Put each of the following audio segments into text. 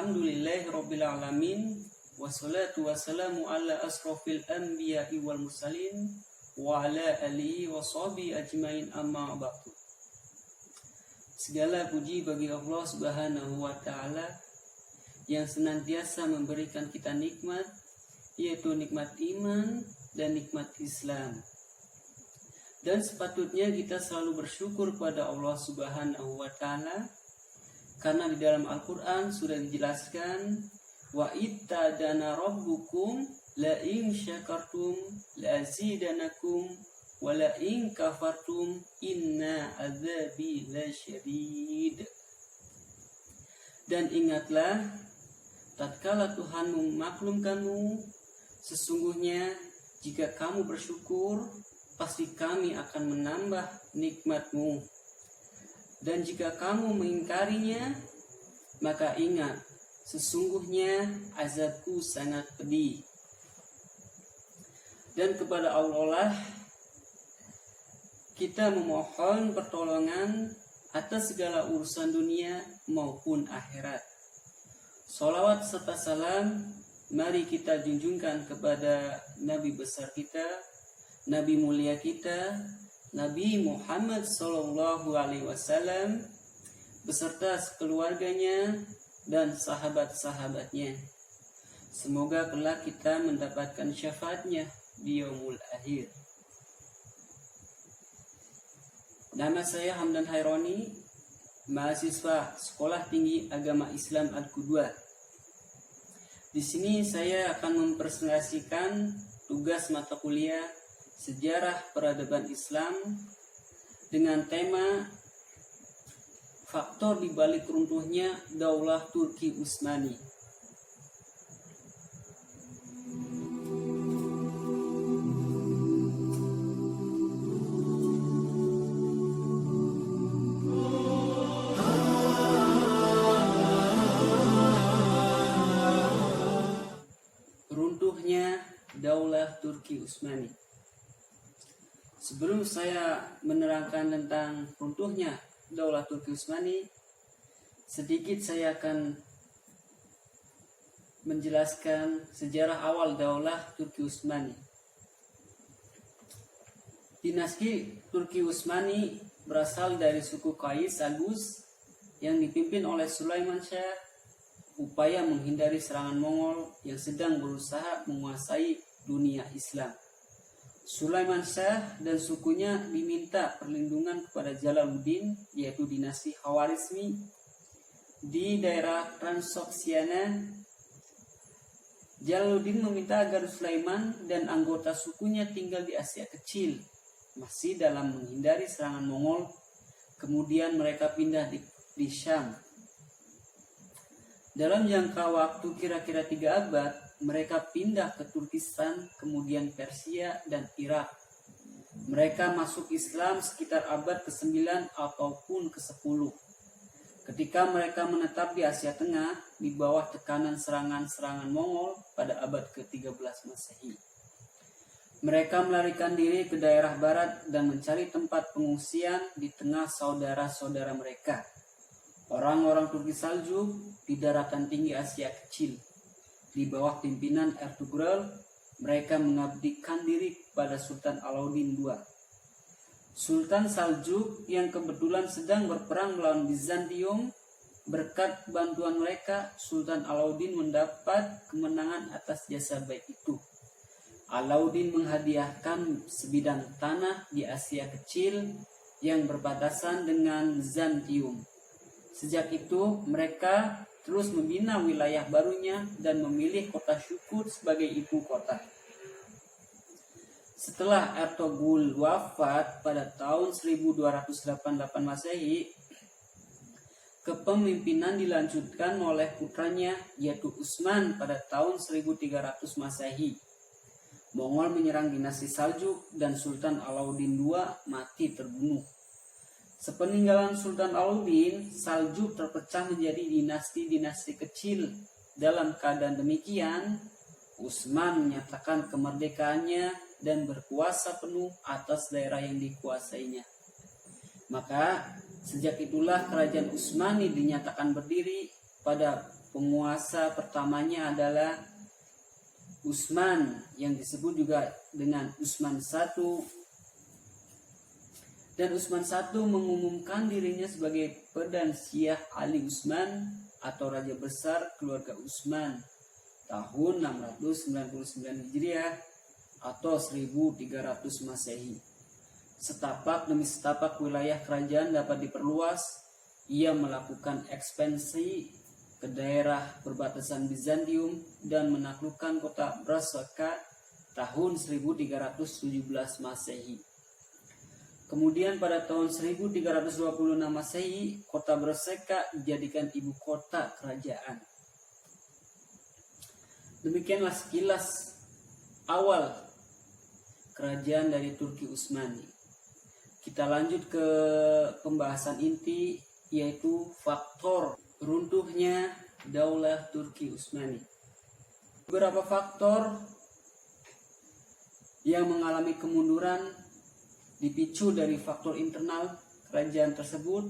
Alhamdulillahi Rabbil Alamin. Wassalatu wassalamu ala asrofil anbiya'i wal mursalin wa ala alihi wa sahbihi ajmain amma ba'du. Segala puji bagi Allah Subhanahu wa ta'ala yang senantiasa memberikan kita nikmat, yaitu nikmat iman dan nikmat Islam. Dan sepatutnya kita selalu bersyukur pada Allah Subhanahu wa ta'ala, karena di dalam Al-Quran sudah dijelaskan, wa ittadana rabbukum la in syakartum la azidanakum wa la in kafartum inna azabi lasyadid. Dan ingatlah, tatkala Tuhan memaklumkanmu, sesungguhnya jika kamu bersyukur, pasti kami akan menambah nikmatmu. Dan jika kamu mengingkarinya, maka ingat, sesungguhnya azabku sangat pedih. Dan kepada Allah lah kita memohon pertolongan atas segala urusan dunia maupun akhirat. Sholawat serta salam mari kita junjungkan kepada Nabi besar kita, Nabi mulia kita, Nabi Muhammad SAW beserta keluarganya dan sahabat-sahabatnya. Semoga kelak kita mendapatkan syafaatnya di yaumul akhir. Nama saya Hamdan Haironi, mahasiswa Sekolah Tinggi Agama Islam Al-Qudwah. Di sini saya akan mempresentasikan tugas mata kuliah Sejarah Peradaban Islam dengan tema faktor di balik runtuhnya Daulah Turki Utsmani. Runtuhnya Daulah Turki Utsmani. Sebelum saya menerangkan tentang runtuhnya Daulah Turki Utsmani, sedikit saya akan menjelaskan sejarah awal Daulah Turki Utsmani. Dinasti Turki Utsmani berasal dari suku Qais Agus yang dipimpin oleh Sulaiman Shah, upaya menghindari serangan Mongol yang sedang berusaha menguasai dunia Islam. Sulaiman Shah dan sukunya diminta perlindungan kepada Jalaluddin, yaitu dinasti Khawarizmi, di daerah Transoxiana. Jalaluddin meminta agar Sulaiman dan anggota sukunya tinggal di Asia Kecil, masih dalam menghindari serangan Mongol. Kemudian mereka pindah di Syam. Dalam jangka waktu kira-kira 3 abad, mereka pindah ke Turkistan, kemudian Persia dan Irak. Mereka masuk Islam sekitar abad ke-9 ataupun ke-10. Ketika mereka menetap di Asia Tengah di bawah tekanan serangan-serangan Mongol pada abad ke-13 Masehi. Mereka melarikan diri ke daerah barat dan mencari tempat pengungsian di tengah saudara-saudara mereka, orang-orang Turki Saljuk di daratan tinggi Asia Kecil. Di bawah pimpinan Ertugrul, mereka mengabdikan diri kepada Sultan Alauddin II. Sultan Saljuk yang kebetulan sedang berperang melawan Bizantium, berkat bantuan mereka, Sultan Alauddin mendapat kemenangan atas jasa baik itu. Alauddin menghadiahkan sebidang tanah di Asia Kecil yang berbatasan dengan Bizantium. Sejak itu, mereka terus membina wilayah barunya dan memilih kota Syukur sebagai ibu kota. Setelah Ertugrul wafat pada tahun 1288 Masehi, kepemimpinan dilanjutkan oleh putranya yaitu Utsman pada tahun 1300 Masehi. Mongol menyerang dinasti Saljuk dan Sultan Alauddin II mati terbunuh. Sepeninggalan Sultan Alauddin, Saljuk terpecah menjadi dinasti-dinasti kecil. Dalam keadaan demikian, Utsman menyatakan kemerdekaannya dan berkuasa penuh atas daerah yang dikuasainya. Maka sejak itulah kerajaan Utsmani dinyatakan berdiri pada penguasa pertamanya adalah Utsman yang disebut juga dengan Utsman I. Dan Utsman I mengumumkan dirinya sebagai Perdana Syah Ali Utsman atau Raja Besar keluarga Utsman tahun 699 Hijriah atau 1300 Masehi. Setapak demi setapak wilayah kerajaan dapat diperluas. Ia melakukan ekspansi ke daerah perbatasan Bizantium dan menaklukkan kota Brasaka tahun 1317 Masehi. Kemudian pada tahun 1326 Masehi, kota Brasaka dijadikan ibu kota kerajaan. Demikianlah sekilas awal kerajaan dari Turki Utsmani. Kita lanjut ke pembahasan inti, yaitu faktor runtuhnya Daulah Turki Utsmani. Beberapa faktor yang mengalami kemunduran dipicu dari faktor internal kerajaan tersebut,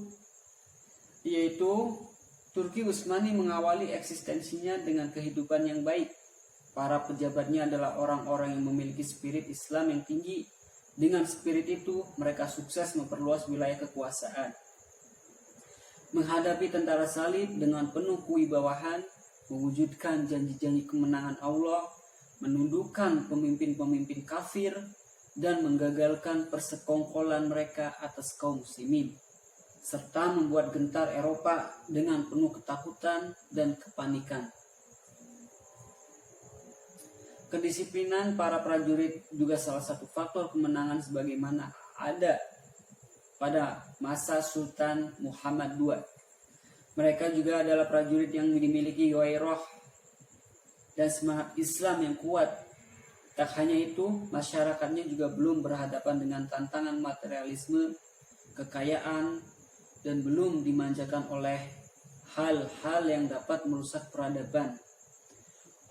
yaitu Turki Utsmani mengawali eksistensinya dengan kehidupan yang baik. Para pejabatnya adalah orang-orang yang memiliki spirit Islam yang tinggi. Dengan spirit itu, mereka sukses memperluas wilayah kekuasaan. Menghadapi tentara salib dengan penuh kewibawahan, mewujudkan janji-janji kemenangan Allah, menundukkan pemimpin-pemimpin kafir, dan menggagalkan persekongkolan mereka atas kaum muslimin, serta membuat gentar Eropa dengan penuh ketakutan dan kepanikan. Kedisiplinan para prajurit juga salah satu faktor kemenangan sebagaimana ada pada masa Sultan Muhammad II. Mereka juga adalah prajurit yang dimiliki gairah dan semangat Islam yang kuat. Tak hanya itu, masyarakatnya juga belum berhadapan dengan tantangan materialisme, kekayaan, dan belum dimanjakan oleh hal-hal yang dapat merusak peradaban.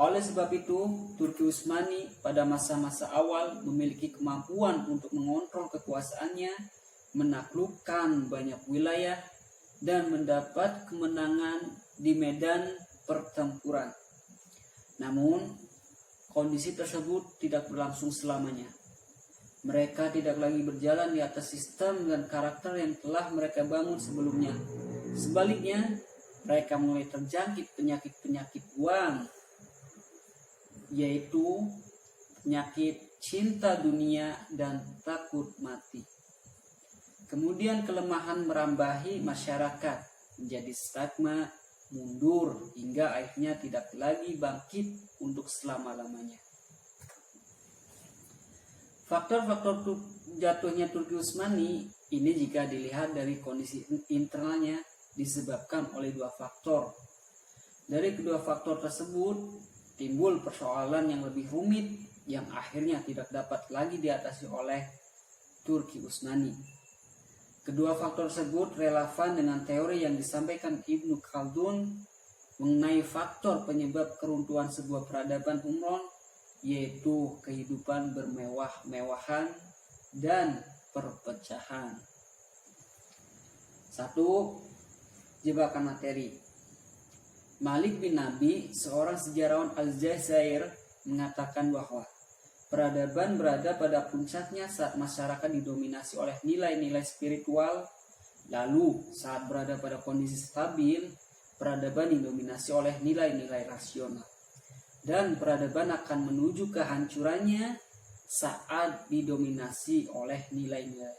Oleh sebab itu, Turki Utsmani pada masa-masa awal memiliki kemampuan untuk mengontrol kekuasaannya, menaklukkan banyak wilayah, dan mendapat kemenangan di medan pertempuran. Namun, kondisi tersebut tidak berlangsung selamanya. Mereka tidak lagi berjalan di atas sistem dan karakter yang telah mereka bangun sebelumnya. Sebaliknya, mereka mulai terjangkit penyakit-penyakit uang, yaitu penyakit cinta dunia dan takut mati. Kemudian kelemahan merambahi masyarakat menjadi stagma, mundur, hingga akhirnya tidak lagi bangkit untuk selama-lamanya. Faktor-faktor jatuhnya Turki Utsmani ini jika dilihat dari kondisi internalnya disebabkan oleh dua faktor. Dari kedua faktor tersebut timbul persoalan yang lebih rumit yang akhirnya tidak dapat lagi diatasi oleh Turki Utsmani. Kedua faktor tersebut relevan dengan teori yang disampaikan Ibnu Khaldun mengenai faktor penyebab keruntuhan sebuah peradaban umron, yaitu kehidupan bermewah-mewahan dan perpecahan. 1. Jebakan materi. Malik bin Nabi, seorang sejarawan Aljazair, mengatakan bahwa peradaban berada pada puncaknya saat masyarakat didominasi oleh nilai-nilai spiritual, lalu saat berada pada kondisi stabil, peradaban didominasi oleh nilai-nilai rasional. Dan peradaban akan menuju kehancurannya saat didominasi oleh nilai-nilai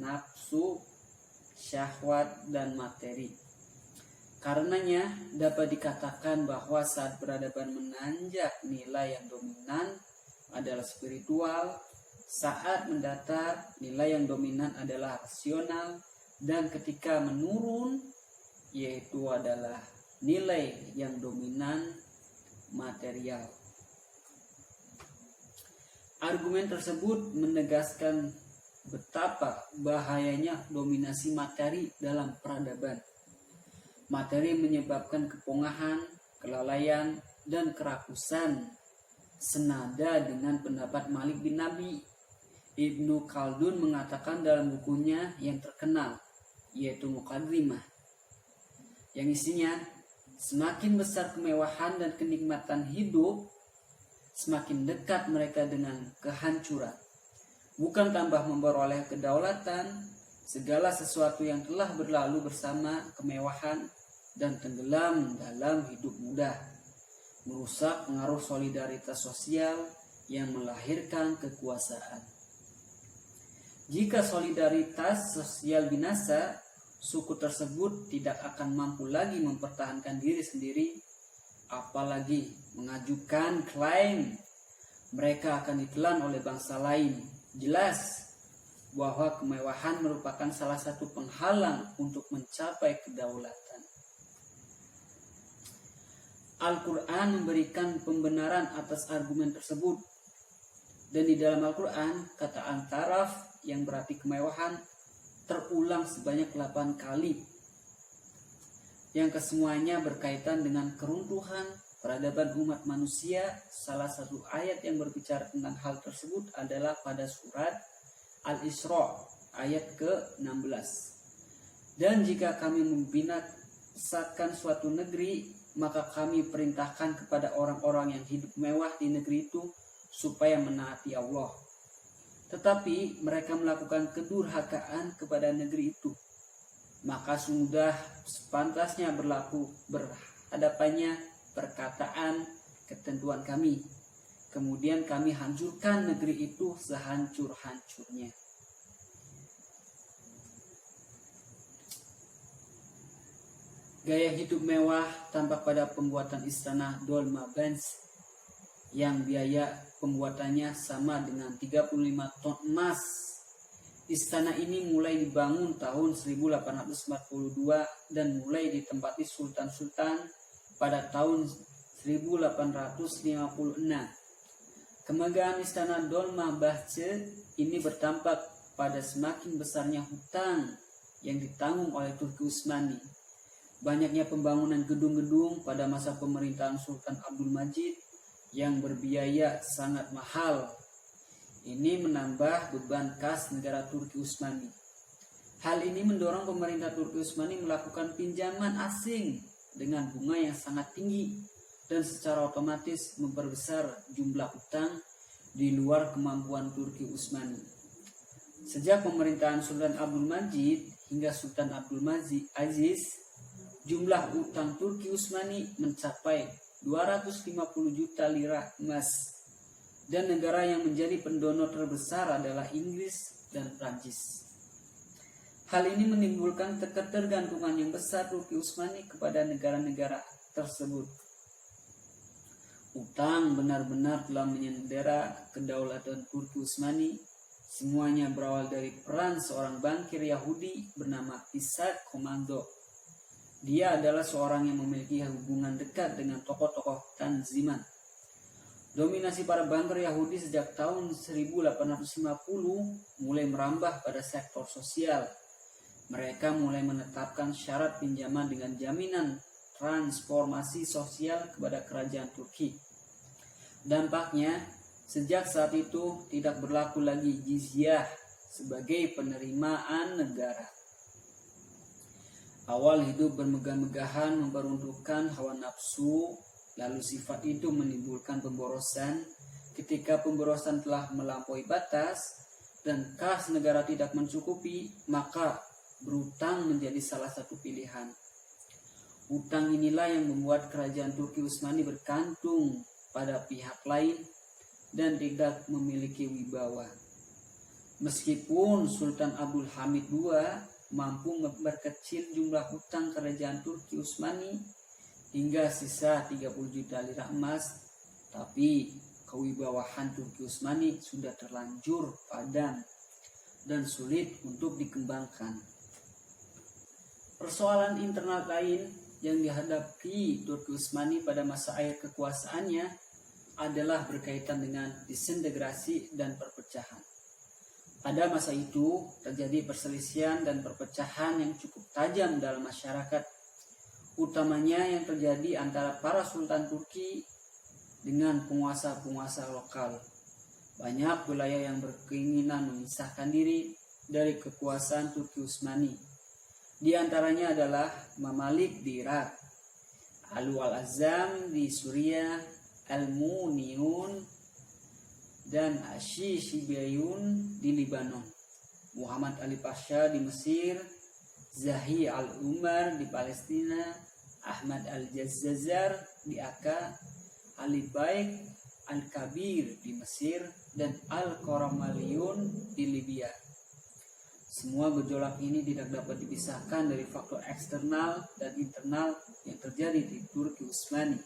nafsu, syahwat, dan materi. Karenanya dapat dikatakan bahwa saat peradaban menanjak nilai yang dominan adalah spiritual, saat mendatar nilai yang dominan adalah rasional, dan ketika menurun yaitu adalah nilai yang dominan material. Argumen tersebut menegaskan betapa bahayanya dominasi materi dalam peradaban. Materi menyebabkan kepongahan, kelalaian, dan kerakusan. Senada dengan pendapat Malik bin Nabi, Ibnu Khaldun mengatakan dalam bukunya yang terkenal, yaitu Muqaddimah, yang isinya Semakin besar kemewahan dan kenikmatan hidup, semakin dekat mereka dengan kehancuran. Bukan tambah memperoleh kedaulatan, segala sesuatu yang telah berlalu bersama kemewahan dan tenggelam dalam hidup mudah, merusak pengaruh solidaritas sosial yang melahirkan kekuasaan. Jika solidaritas sosial binasa, suku tersebut tidak akan mampu lagi mempertahankan diri sendiri, apalagi mengajukan klaim mereka akan ditelan oleh bangsa lain. Jelas bahwa kemewahan merupakan salah satu penghalang untuk mencapai kedaulatan. Al-Quran memberikan pembenaran atas argumen tersebut. Dan di dalam Al-Quran, kata Al-Taraf yang berarti kemewahan terulang sebanyak 8 kali. Yang kesemuanya berkaitan dengan keruntuhan peradaban umat manusia. Salah satu ayat yang berbicara tentang hal tersebut adalah pada surat Al-Isra ayat ke-16. Dan jika kami membinasakan suatu negeri, maka kami perintahkan kepada orang-orang yang hidup mewah di negeri itu supaya menaati Allah. Tetapi mereka melakukan kedurhakaan kepada negeri itu. Maka sudah sepantasnya berlaku berhadapannya perkataan ketentuan kami. Kemudian kami hancurkan negeri itu sehancur-hancurnya. Gaya hidup mewah tampak pada pembuatan istana Dolmabahce yang biaya pembuatannya sama dengan 35 ton emas. Istana ini mulai dibangun tahun 1842 dan mulai ditempati sultan-sultan pada tahun 1856. Kemegahan istana Dolmabahce ini bertampak pada semakin besarnya hutang yang ditanggung oleh Turki Utsmani. Banyaknya pembangunan gedung-gedung pada masa pemerintahan Sultan Abdul Majid yang berbiaya sangat mahal. Ini menambah beban kas negara Turki Utsmani. Hal ini mendorong pemerintah Turki Utsmani melakukan pinjaman asing dengan bunga yang sangat tinggi dan secara otomatis memperbesar jumlah utang di luar kemampuan Turki Utsmani. Sejak pemerintahan Sultan Abdul Majid hingga Sultan Abdul Aziz, jumlah utang Turki Utsmani mencapai 250 juta lira emas, dan negara yang menjadi pendonor terbesar adalah Inggris dan Prancis. Hal ini menimbulkan ketergantungan yang besar Turki Utsmani kepada negara-negara tersebut. Utang benar-benar telah menyandera kedaulatan Turki Utsmani. Semuanya berawal dari peran seorang bankir Yahudi bernama Isaac Komando. Dia adalah seorang yang memiliki hubungan dekat dengan tokoh-tokoh Tanzimat. Dominasi para banker Yahudi sejak tahun 1850 mulai merambah pada sektor sosial. Mereka mulai menetapkan syarat pinjaman dengan jaminan transformasi sosial kepada kerajaan Turki. Dampaknya, sejak saat itu tidak berlaku lagi jizyah sebagai penerimaan negara. Awal hidup bermegah-megahan memperuntukkan hawa nafsu, lalu sifat itu menimbulkan pemborosan. Ketika pemborosan telah melampaui batas dan kas negara tidak mencukupi, maka berutang menjadi salah satu pilihan. Utang inilah yang membuat kerajaan Turki Utsmani bergantung pada pihak lain dan tidak memiliki wibawa. Meskipun Sultan Abdul Hamid II mampu memperkecil jumlah hutang kerajaan Turki Utsmani hingga sisa 30 juta lira emas, tapi kewibawahan Turki Utsmani sudah terlanjur padam dan sulit untuk dikembangkan. Persoalan internal lain yang dihadapi Turki Utsmani pada masa akhir kekuasaannya adalah berkaitan dengan disintegrasi dan perpecahan. Pada masa itu terjadi perselisihan dan perpecahan yang cukup tajam dalam masyarakat, utamanya yang terjadi antara para sultan Turki dengan penguasa-penguasa lokal. Banyak wilayah yang berkeinginan memisahkan diri dari kekuasaan Turki Utsmani. Di antaranya adalah Mamalik di Irak, Alu al-Azam di Suriah, Al-Muniun dan Ashishibayun di Libanon, Muhammad Ali Pasha di Mesir, Zahi al-Umar di Palestina, Ahmad al-Jazzar di Akka, Ali Baik al-Kabir di Mesir, dan Al-Qaramaliyun di Libya. Semua gejolak ini tidak dapat dipisahkan dari faktor eksternal dan internal yang terjadi di Turki Utsmani.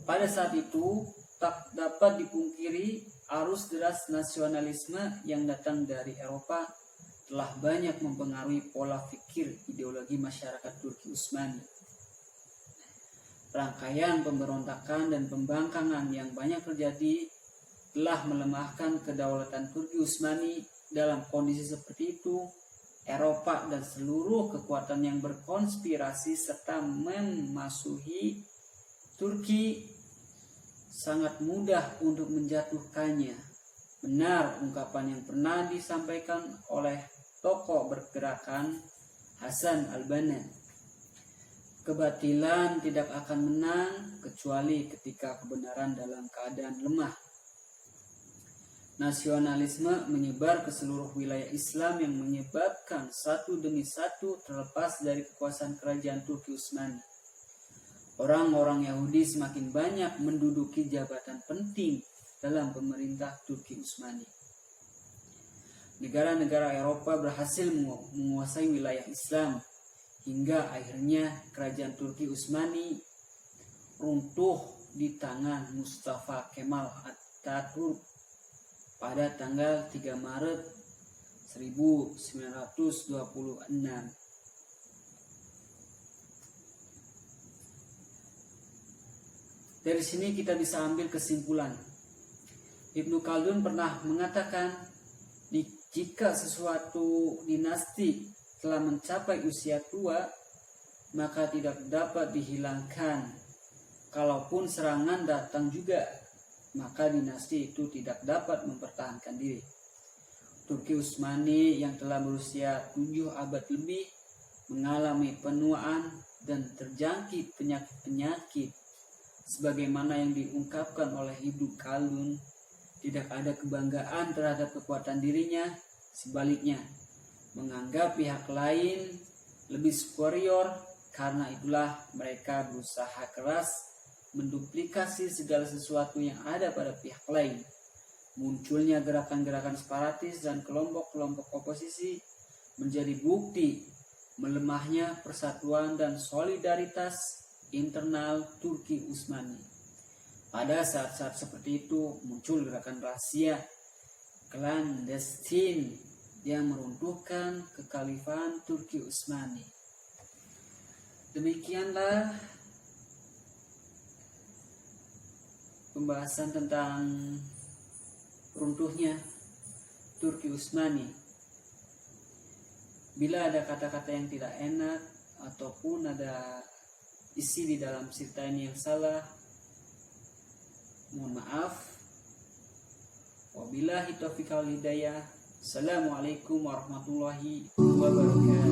Pada saat itu, tak dapat dipungkiri arus deras nasionalisme yang datang dari Eropa telah banyak mempengaruhi pola pikir ideologi masyarakat Turki Utsmani. Rangkaian pemberontakan dan pembangkangan yang banyak terjadi telah melemahkan kedaulatan Turki Utsmani. Dalam kondisi seperti itu, Eropa dan seluruh kekuatan yang berkonspirasi serta memasuhi Turki sangat mudah untuk menjatuhkannya. Benar ungkapan yang pernah disampaikan oleh tokoh bergerakan Hasan al-Banna, kebatilan tidak akan menang kecuali ketika kebenaran dalam keadaan lemah. Nasionalisme menyebar ke seluruh wilayah Islam yang menyebabkan satu demi satu terlepas dari kekuasaan kerajaan Turki Utsmani. Orang-orang Yahudi semakin banyak menduduki jabatan penting dalam pemerintah Turki Utsmani. Negara-negara Eropa berhasil menguasai wilayah Islam hingga akhirnya kerajaan Turki Utsmani runtuh di tangan Mustafa Kemal Atatürk pada tanggal 3 Maret 1926. Dari sini kita bisa ambil kesimpulan. Ibnu Khaldun pernah mengatakan, jika sesuatu dinasti telah mencapai usia tua, maka tidak dapat dihilangkan. Kalaupun serangan datang juga, maka dinasti itu tidak dapat mempertahankan diri. Turki Utsmani yang telah berusia 7 abad lebih mengalami penuaan dan terjangkit penyakit-penyakit. Sebagaimana yang diungkapkan oleh Ibnu Khaldun, tidak ada kebanggaan terhadap kekuatan dirinya, sebaliknya menganggap pihak lain lebih superior. Karena itulah mereka berusaha keras menduplikasi segala sesuatu yang ada pada pihak lain. Munculnya gerakan-gerakan separatis dan kelompok-kelompok oposisi menjadi bukti melemahnya persatuan dan solidaritas internal Turki Utsmani. Pada saat-saat seperti itu muncul gerakan rahasia clandestine yang meruntuhkan kekhalifahan Turki Utsmani. Demikianlah pembahasan tentang runtuhnya Turki Utsmani. Bila ada kata-kata yang tidak enak ataupun ada isi di dalam cerita ini yang salah, mohon maaf. Wabillahi taufiq wal hidayah. Assalamualaikum warahmatullahi wabarakatuh.